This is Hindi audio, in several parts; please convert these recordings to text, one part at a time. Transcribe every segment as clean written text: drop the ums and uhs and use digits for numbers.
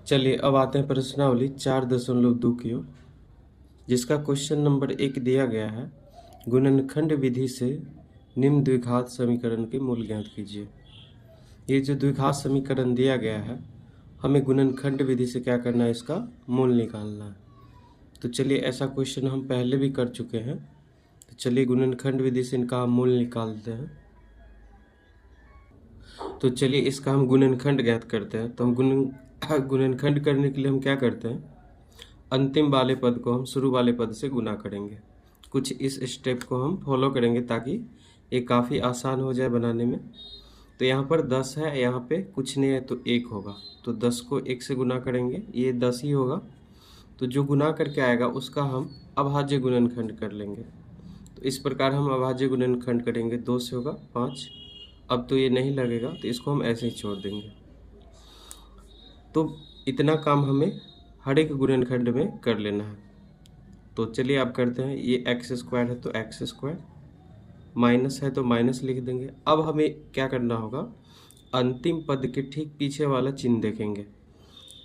चलिए अब आते हैं प्रश्नावली 4.2 की ओर, जिसका क्वेश्चन नंबर 1 दिया गया है। गुणनखंड विधि से निम्न द्विघात समीकरण के मूल ज्ञात कीजिए। ये जो द्विघात समीकरण दिया गया है, हमें गुणनखंड विधि से क्या करना है, इसका मूल निकालना है। तो चलिए ऐसा क्वेश्चन हम पहले भी कर चुके हैं, तो चलिए गुणनखंड विधि से इनका हम मूल निकालते हैं। तो चलिए इसका हम गुणनखंड ज्ञात करते हैं। तो हम गुणनखंड करने के लिए हम क्या करते हैं, अंतिम वाले पद को हम शुरू वाले पद से गुना करेंगे। कुछ इस स्टेप को हम फॉलो करेंगे ताकि ये काफ़ी आसान हो जाए बनाने में। तो यहाँ पर 10 है, यहाँ पे कुछ नहीं है तो 1 होगा, तो 10 को 1 से गुना करेंगे, ये 10 ही होगा। तो जो गुना करके आएगा उसका हम अभाज्य गुणनखंड कर लेंगे। तो इस प्रकार हम अभाज्य गुणनखंड करेंगे, 2 से होगा 5। अब तो ये नहीं लगेगा तो इसको हम ऐसे ही छोड़ देंगे। तो इतना काम हमें हर एक गुणनखंड में कर लेना है। तो चलिए आप करते हैं। ये एक्स स्क्वायर है तो एक्स स्क्वायर, माइनस है तो माइनस लिख देंगे। अब हमें क्या करना होगा, अंतिम पद के ठीक पीछे वाला चिन्ह देखेंगे।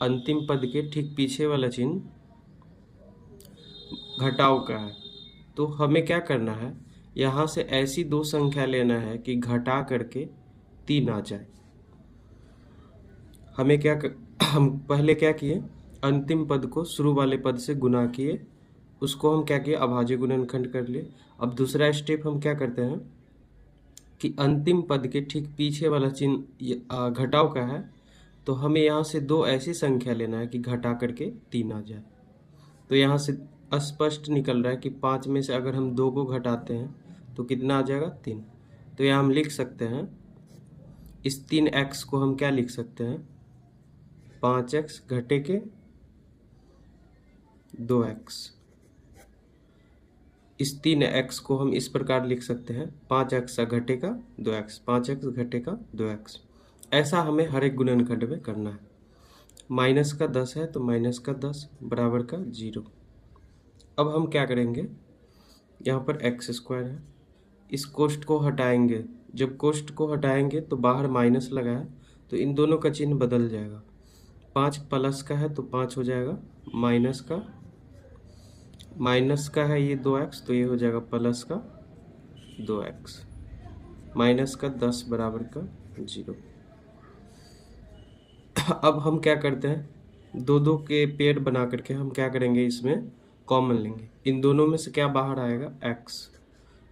अंतिम पद के ठीक पीछे वाला चिन्ह घटाव का है, तो हमें क्या करना है, यहाँ से ऐसी दो संख्या लेना है कि घटा करके 3 आ जाए। हम पहले क्या किए, अंतिम पद को शुरू वाले पद से गुना किए, उसको हम क्या किए, अभाज्य गुणनखंड कर लिए। अब दूसरा स्टेप हम क्या करते हैं कि अंतिम पद के ठीक पीछे वाला चिन्ह घटाव का है, तो हमें यहाँ से दो ऐसी संख्या लेना है कि घटा करके 3 आ जाए। तो यहाँ से स्पष्ट निकल रहा है कि 5 में से अगर हम 2 को घटाते हैं तो कितना आ जाएगा, 3। तो यहाँ हम लिख सकते हैं, इस 3x को हम क्या लिख सकते हैं, 5x घटे के 2x। इस 3x को हम इस प्रकार लिख सकते हैं, 5x घटेगा 2x, 5x घटेगा 2x। ऐसा हमें हर एक गुणनखंड में करना है। माइनस का 10 है तो माइनस का 10 बराबर का 0। अब हम क्या करेंगे, यहाँ पर एक्स स्क्वायर है, इस कोष्ठ को हटाएंगे। जब कोष्ठ को हटाएंगे तो बाहर माइनस लगा है तो इन दोनों का चिन्ह बदल जाएगा। 5 प्लस का है तो 5 हो जाएगा, माइनस का है ये 2x तो ये हो जाएगा प्लस का 2x, माइनस का 10 बराबर का 0। अब हम क्या करते हैं, 2 के पेड़ बना करके हम क्या करेंगे, इसमें कॉमन लेंगे। इन दोनों में से क्या बाहर आएगा,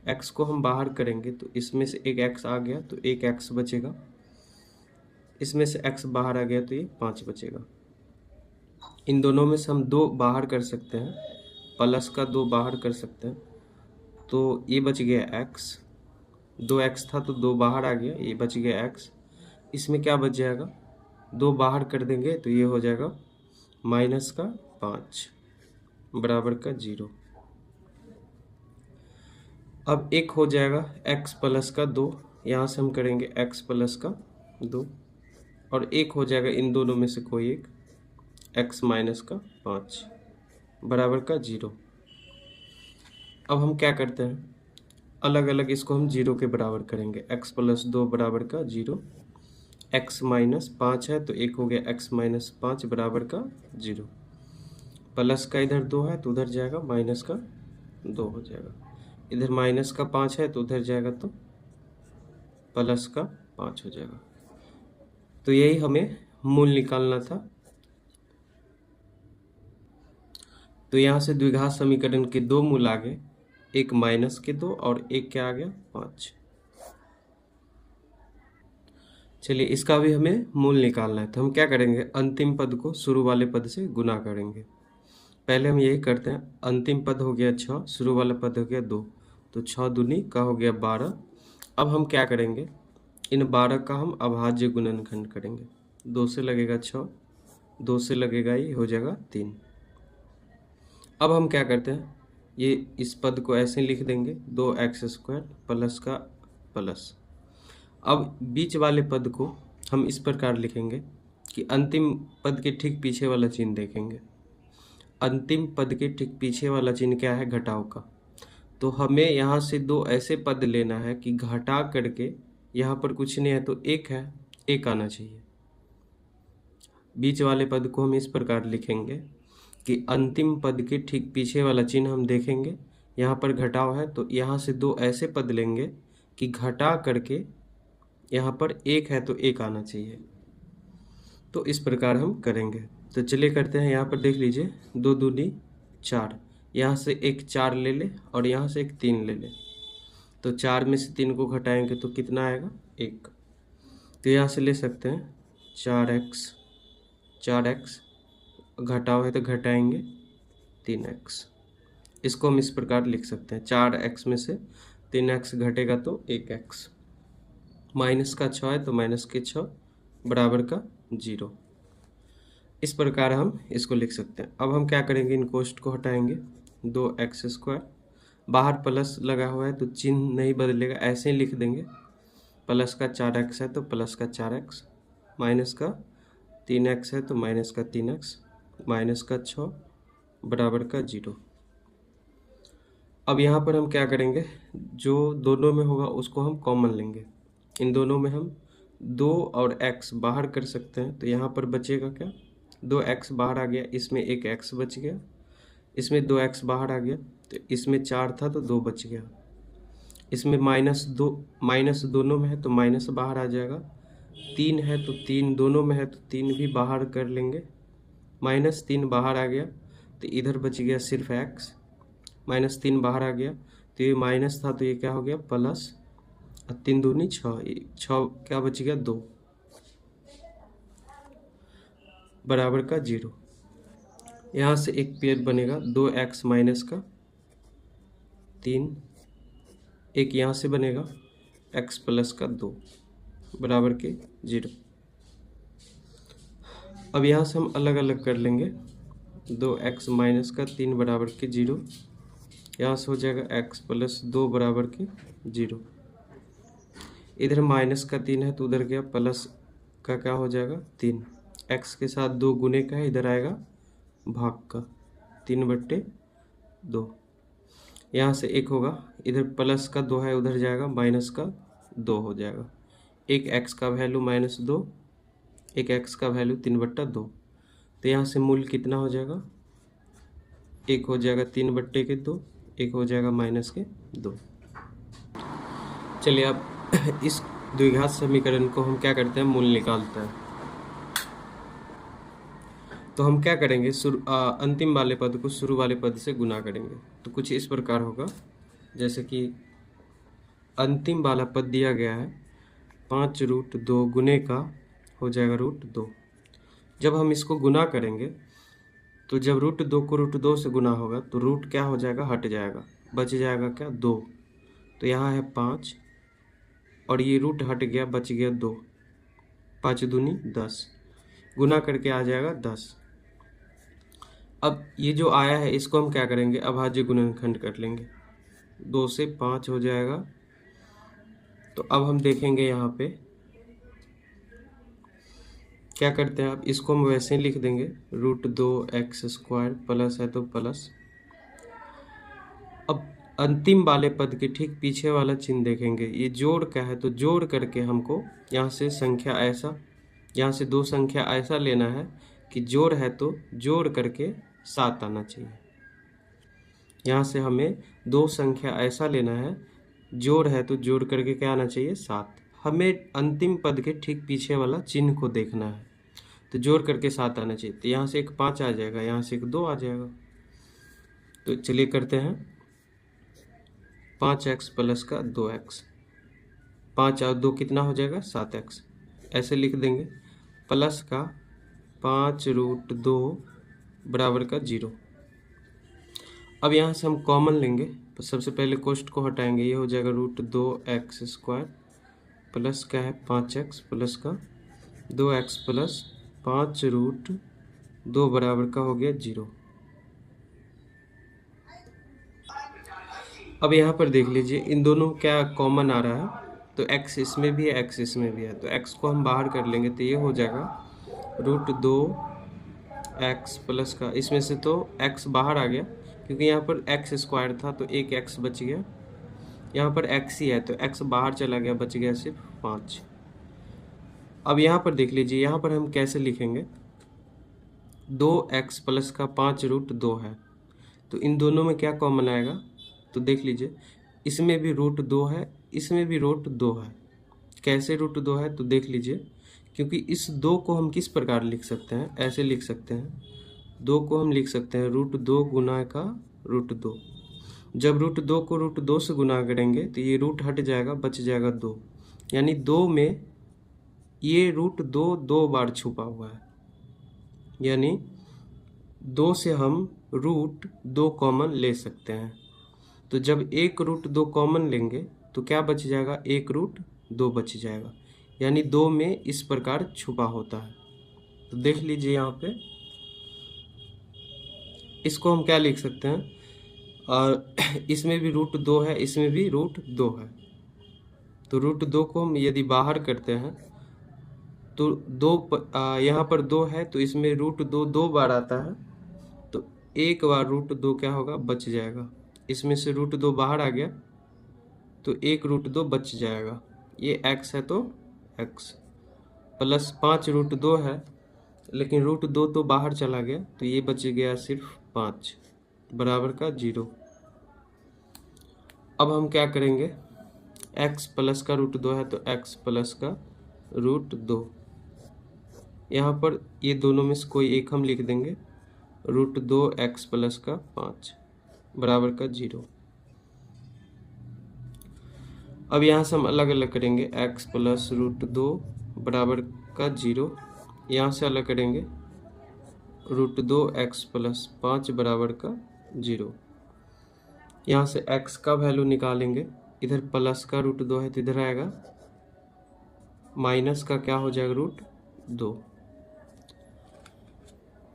x को हम बाहर करेंगे तो इसमें से एक x आ गया तो एक x बचेगा, इसमें से x बाहर आ गया तो ये 5 बचेगा। इन दोनों में से हम 2 बाहर कर सकते हैं, प्लस का 2 बाहर कर सकते हैं, तो ये बच गया x, 2x था तो 2 बाहर आ गया, ये बच गया x। इसमें क्या बच जाएगा, 2 बाहर कर देंगे तो ये हो जाएगा माइनस का 5 बराबर का 0। अब एक हो जाएगा x प्लस का 2, यहाँ से हम करेंगे x प्लस का 2, और एक हो जाएगा इन दोनों में से कोई एक, x माइनस का 5 बराबर का 0। अब हम क्या करते हैं, अलग अलग इसको हम 0 के बराबर करेंगे। x प्लस 2 बराबर का 0, x माइनस 5 है तो एक हो गया x माइनस 5 बराबर का 0। प्लस का इधर 2 है तो उधर जाएगा माइनस का 2 हो जाएगा, इधर माइनस का 5 है तो उधर जाएगा तो प्लस का 5 हो जाएगा। तो यही हमें मूल निकालना था। तो यहाँ से द्विघात समीकरण के 2 मूल आ गए, एक माइनस के 2 और एक क्या आ गया, 5। चलिए इसका भी हमें मूल निकालना है, तो हम क्या करेंगे, अंतिम पद को शुरू वाले पद से गुना करेंगे। पहले हम यही करते हैं, अंतिम पद हो गया 6, शुरू वाला पद हो गया 2, तो 6 दूनी का हो गया 12। अब हम क्या करेंगे, इन 12 का हम अभाज्य गुणनखंड करेंगे। 2 से लगेगा 6, 2 से लगेगा ये हो जाएगा 3। अब हम क्या करते हैं, ये इस पद को ऐसे लिख देंगे, 2x स्क्वायर प्लस का प्लस। अब बीच वाले पद को हम इस प्रकार लिखेंगे कि अंतिम पद के ठीक पीछे वाला चिन्ह देखेंगे। अंतिम पद के ठीक पीछे वाला चिन्ह क्या है, घटाव का। तो हमें यहाँ से 2 ऐसे पद लेना है कि घटा करके, यहाँ पर कुछ नहीं है तो 1 है, 1 आना चाहिए। बीच वाले पद को हम इस प्रकार लिखेंगे कि अंतिम पद के ठीक पीछे वाला चिन्ह हम देखेंगे, यहाँ पर घटाव है तो यहाँ से दो ऐसे पद लेंगे कि घटा करके यहाँ पर एक है तो एक आना चाहिए। तो इस प्रकार हम करेंगे। तो चलिए करते हैं। यहाँ पर देख लीजिए, 2 दूनी 4, यहाँ से एक 4 ले ले और यहाँ से एक 3 ले ले, तो 4 में से 3 को घटाएंगे तो कितना आएगा? 1। तो यहाँ से ले सकते हैं 4x घटाव है तो घटाएंगे 3x। इसको हम इस प्रकार लिख सकते हैं, 4x में से 3x घटेगा तो 1x, माइनस का 6 है तो माइनस के 6 बराबर का 0। इस प्रकार हम इसको लिख सकते हैं। अब हम क्या करेंगे, इन कोष्ट को हटाएंगे, 2x², बाहर प्लस लगा हुआ है तो चिन्ह नहीं बदलेगा, ऐसे ही लिख देंगे। प्लस का 4x है तो प्लस का 4x, माइनस का 3x है तो माइनस का 3x, माइनस का 6 बराबर का 0। अब यहाँ पर हम क्या करेंगे, जो दोनों में होगा उसको हम कॉमन लेंगे। इन दोनों में हम 2 और x बाहर कर सकते हैं, तो यहाँ पर बचेगा क्या, 2x बाहर आ गया, इसमें एक x बच गया, इसमें 2x बाहर आ गया, तो इसमें 4 था तो 2 बच गया, इसमें माइनस दोनों में है तो माइनस बाहर आ जाएगा, 3 है तो 3 दोनों में है तो 3 भी बाहर कर लेंगे, -3 बाहर आ गया तो इधर बच गया सिर्फ x, -3 बाहर आ गया तो ये माइनस था तो ये क्या हो गया प्लस, 3 दूनी 6, 6 क्या बच गया 2 बराबर का 0। यहाँ से एक पेयर बनेगा 2x माइनस का 3, एक यहाँ से बनेगा x प्लस का 2 बराबर के 0। अब यहाँ से हम अलग अलग कर लेंगे, 2x माइनस का 3 बराबर के 0, यहाँ से हो जाएगा x प्लस 2 बराबर के 0। इधर माइनस का 3 है तो उधर गया प्लस का क्या हो जाएगा 3, x के साथ 2 गुने का है, इधर आएगा भाग का 3/2। यहाँ से 1 होगा, इधर प्लस का 2 है उधर जाएगा माइनस का 2 हो जाएगा, एक x का वैल्यू -2, एक x का वैल्यू 3/2। तो यहाँ से मूल कितना हो जाएगा, 1 हो जाएगा 3/2, 1 हो जाएगा -2। चलिए अब इस द्विघात समीकरण को हम क्या करते हैं, मूल निकालते हैं। तो हम क्या करेंगे, अंतिम वाले पद को शुरू वाले पद से गुना करेंगे। तो कुछ इस प्रकार होगा, जैसे कि अंतिम वाला पद दिया गया है 5√2 गुने का हो जाएगा √2। जब हम इसको गुना करेंगे तो जब √2 को √2 से गुना होगा तो रूट क्या हो जाएगा, हट जाएगा, बच जाएगा क्या 2। तो यहाँ है 5 और ये रूट हट गया, बच गया 2, 5 दूनी 10, गुना करके आ जाएगा 10। अब ये जो आया है इसको हम क्या करेंगे, अभाज्य गुणनखंड कर लेंगे, 2 से 5 हो जाएगा। तो अब हम देखेंगे यहाँ पे क्या करते हैं, अब इसको हम वैसे ही लिख देंगे, √2x² प्लस है तो प्लस। अब अंतिम वाले पद के ठीक पीछे वाला चिन्ह देखेंगे, ये जोड़ का है तो जोड़ करके हमको यहाँ से संख्या ऐसा, यहाँ से 2 संख्या ऐसा लेना है कि जोड़ है तो जोड़ करके 7 आना चाहिए। यहाँ से हमें 2 संख्या ऐसा लेना है, जोड़ है तो जोड़ करके क्या आना चाहिए 7। हमें अंतिम पद के ठीक पीछे वाला चिन्ह को देखना है, तो जोड़ करके 7 आना चाहिए। तो यहाँ से एक 5 आ जाएगा, यहाँ से एक 2 आ जाएगा। तो चलिए करते हैं, 5x प्लस का 2x, 5 और 2 कितना हो जाएगा 7x, ऐसे लिख देंगे, प्लस का 5√2 बराबर का 0। अब यहाँ से हम कॉमन लेंगे, तो सबसे पहले कोष्ट को हटाएंगे, ये हो जाएगा √2x² प्लस क्या है 5x प्लस का 2x प्लस 5√2 बराबर का हो गया 0। अब यहाँ पर देख लीजिए, इन दोनों क्या कॉमन आ रहा है, तो x इसमें भी है, x इसमें भी है, तो x को हम बाहर कर लेंगे तो ये हो जाएगा √2x प्लस का, इसमें से तो x बाहर आ गया क्योंकि यहाँ पर x² था तो एक x बच गया, यहाँ पर x ही है तो x बाहर चला गया, बच गया सिर्फ 5। अब यहाँ पर देख लीजिए, यहाँ पर हम कैसे लिखेंगे, 2x प्लस का 5√2 है। तो इन दोनों में क्या कॉमन आएगा? तो देख लीजिए, इसमें भी √2 है, इसमें भी √2 है। कैसे √2 है? तो देख लीजिए, क्योंकि इस 2 को हम किस प्रकार लिख सकते हैं? ऐसे लिख सकते हैं, 2 को हम लिख सकते हैं √2 गुना का √2। जब √2 को √2 से गुना करेंगे तो ये रूट हट जाएगा, बच जाएगा 2। यानी 2 में ये √2 2 बार छुपा हुआ है, यानी 2 से हम √2 कॉमन ले सकते हैं। तो जब एक √2 कॉमन लेंगे तो क्या बच जाएगा? एक √2 बच जाएगा, यानी 2 में इस प्रकार छुपा होता है। तो देख लीजिए यहाँ पे, इसको हम क्या लिख सकते हैं? और इसमें भी √2 है, इसमें भी √2 है। तो √2 को हम यदि बाहर करते हैं तो यहाँ पर 2 है, तो इसमें √2 2 बार आता है, तो एक बार √2 क्या होगा? बच जाएगा। इसमें से √2 बाहर आ गया तो एक √2 बच जाएगा। ये x है तो x प्लस 5√2 है, लेकिन √2 तो बाहर चला गया, तो ये बच गया सिर्फ 5 बराबर का 0। अब हम क्या करेंगे? x प्लस का √2 है तो x प्लस का √2, यहाँ पर ये दोनों में से कोई एक हम लिख देंगे, √2x प्लस का 5 बराबर का 0। अब यहाँ से हम अलग अलग करेंगे, x प्लस √2 बराबर का 0, यहाँ से अलग करेंगे √2x प्लस 5 बराबर का 0। यहाँ से x का वैल्यू निकालेंगे, इधर प्लस का √2 है तो इधर आएगा माइनस का क्या हो जाएगा? √2।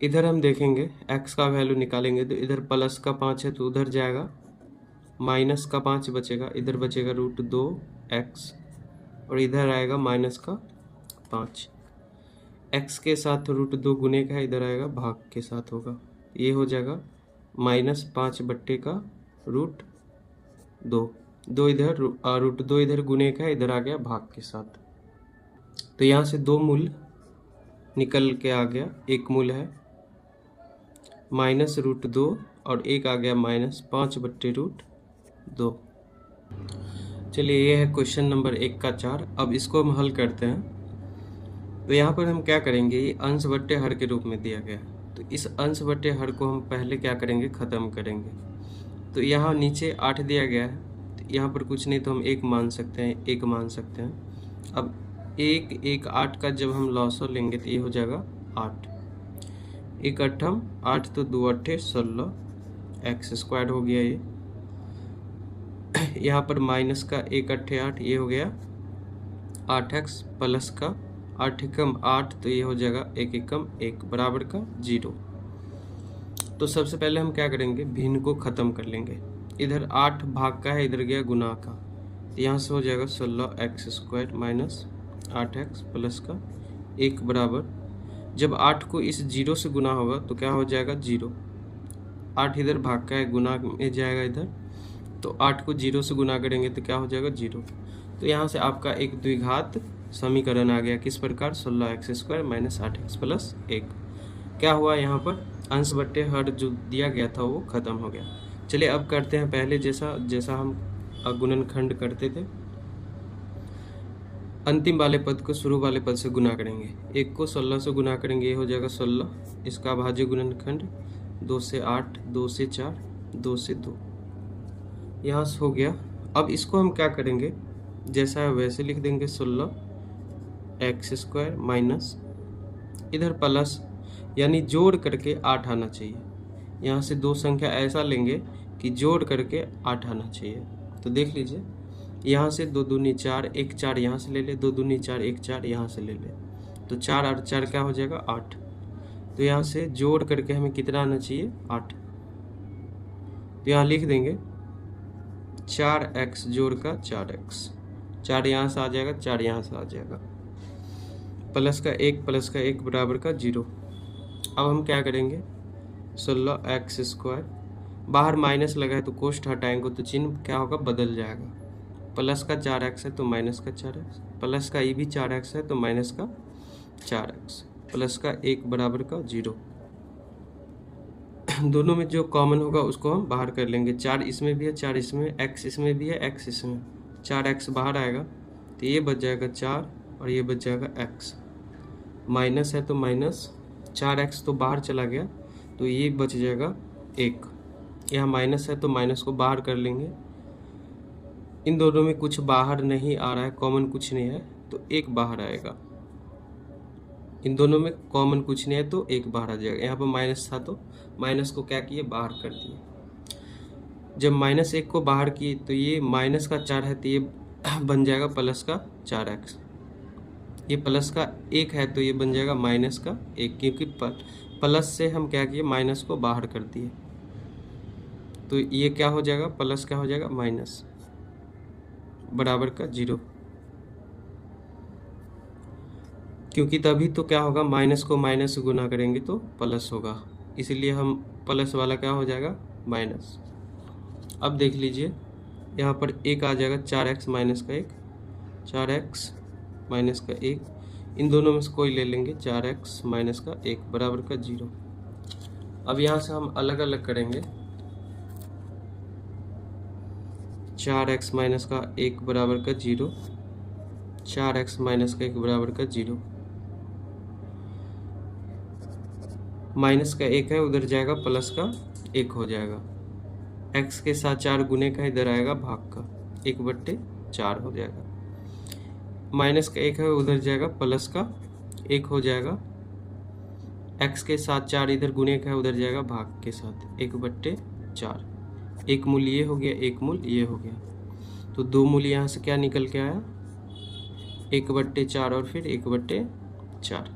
इधर हम देखेंगे x का वैल्यू निकालेंगे तो इधर प्लस का 5 है तो उधर जाएगा, माइनस का 5 बचेगा, इधर बचेगा √2x और इधर आएगा माइनस का 5। x के साथ √2 गुने का इधर आएगा, भाग के साथ होगा, ये हो जाएगा -5 बट्टे का √2। 2 इधर √2 इधर गुने का इधर आ गया भाग के साथ। तो यहाँ से 2 मूल निकल के आ गया, एक मूल है -√2 और एक आ गया -5 बट्टे √2। चलिए, ये है क्वेश्चन नंबर 1 का 4। अब इसको हम हल करते हैं। तो यहाँ पर हम क्या करेंगे? ये अंश बट्टे हर के रूप में दिया गया है, तो इस अंश बट्टे हर को हम पहले क्या करेंगे? ख़त्म करेंगे। तो यहाँ नीचे 8 दिया गया है, तो यहाँ पर कुछ नहीं तो हम 1 मान सकते हैं, 1 मान सकते हैं। अब 1 8 का जब हम लॉसो लेंगे तो ये हो जाएगा 8, 1 8 8 तो 2 8 16 x² हो गया। ये यहाँ पर माइनस का 1 8 8, ये हो गया 8x प्लस का 8 एकम 8, तो ये हो जाएगा 1 एकम 1 बराबर का 0। तो सबसे पहले हम क्या करेंगे? भिन्न को ख़त्म कर लेंगे। इधर 8 भाग का है, इधर गया गुना का, तो यहाँ से हो जाएगा 16x² माइनस 8x प्लस का 1 बराबर, जब 8 को इस 0 से गुना होगा तो क्या हो जाएगा? 0। 8 इधर भाग का है, गुना में जाएगा इधर, तो 8 को 0 से गुना करेंगे तो क्या हो जाएगा? 0। तो यहाँ से आपका एक द्विघात समीकरण आ गया, किस प्रकार? 16x² minus 8x plus 1। क्या हुआ? यहाँ पर अंश बट्टे हर जो दिया गया था वो ख़त्म हो गया। चलिए अब करते हैं पहले जैसा हम गुणनखंड करते थे। अंतिम वाले पद को शुरू वाले पद से गुना करेंगे। 1 को 16 से गुना करेंगे, ये हो जाएगा 16, इसका भाज्य गुणनखंड 2 से 8, 2 से 4, 2 से 2, यहाँ से हो गया। अब इसको हम क्या करेंगे? जैसा है वैसे लिख देंगे, 16x² माइनस इधर प्लस, यानी जोड़ करके 8 आना चाहिए। यहाँ से 2 संख्या ऐसा लेंगे कि जोड़ करके 8 आना चाहिए। तो देख लीजिए, यहाँ से 2 दूनी 4, 1 4 यहाँ से ले ले, 2 दूनी 4, 1 4 यहाँ से ले ले, तो 4 और 4 क्या हो जाएगा? 8। तो यहाँ से जोड़ करके हमें कितना आना चाहिए? 8। तो यहाँ लिख देंगे 4x जोड़ का 4x, 4 यहाँ से आ जाएगा, 4 यहाँ से आ जाएगा, प्लस का 1 बराबर का 0। अब हम क्या करेंगे? 16x², बाहर माइनस लगा है तो कोष्ठ हटाएंगे तो चिन्ह क्या होगा? बदल जाएगा। प्लस का 4x है तो माइनस का 4x, प्लस का ये भी 4x है तो माइनस का 4x, प्लस का 1 बराबर का 0। दोनों में जो कॉमन होगा उसको हम बाहर कर लेंगे। 4 इसमें भी है, 4 इसमें, x इसमें भी है, x इसमें, 4x बाहर आएगा तो ये बच जाएगा 4 और ये बच जाएगा x। माइनस है तो माइनस, 4x तो बाहर चला गया तो ये बच जाएगा 1। यहाँ माइनस है तो माइनस को बाहर कर लेंगे। इन दोनों में कुछ बाहर नहीं आ रहा है, कॉमन कुछ नहीं है तो 1 बाहर आएगा। इन दोनों में कॉमन कुछ नहीं है तो 1 बाहर आ जाएगा। यहाँ पर माइनस था तो माइनस को क्या किए, बाहर कर दिए। जब -1 को बाहर किए तो ये माइनस का 4 है तो ये बन जाएगा प्लस का 4x। ये प्लस का 1 है तो ये बन जाएगा माइनस का 1, क्योंकि प्लस से हम क्या किए, माइनस को बाहर कर दिए। तो ये क्या हो जाएगा, प्लस क्या हो जाएगा, माइनस बराबर का 0, क्योंकि तभी तो क्या होगा, माइनस को माइनस से गुना करेंगे तो प्लस होगा, इसलिए हम प्लस वाला क्या हो जाएगा, माइनस। अब देख लीजिए यहाँ पर 1 आ जाएगा, 4x माइनस का 1, 4x माइनस का 1, इन दोनों में से कोई ले लेंगे, 4x माइनस का 1 बराबर का 0। अब यहाँ से हम अलग अलग करेंगे। 4x माइनस का 1 बराबर का 0, 4x माइनस का 1 बराबर का 0। माइनस का 1 है, उधर जाएगा प्लस का 1 हो जाएगा। x के साथ 4 गुने का इधर आएगा भाग का, 1/4 हो जाएगा। माइनस का 1 है, उधर जाएगा प्लस का 1 हो जाएगा। x के साथ 4 इधर गुने का है, उधर जाएगा भाग के साथ, 1/4। एक मूल ये हो गया, एक मूल ये हो गया, तो 2 मूल यहाँ से क्या निकल के आया, 1/4 और फिर 1/4।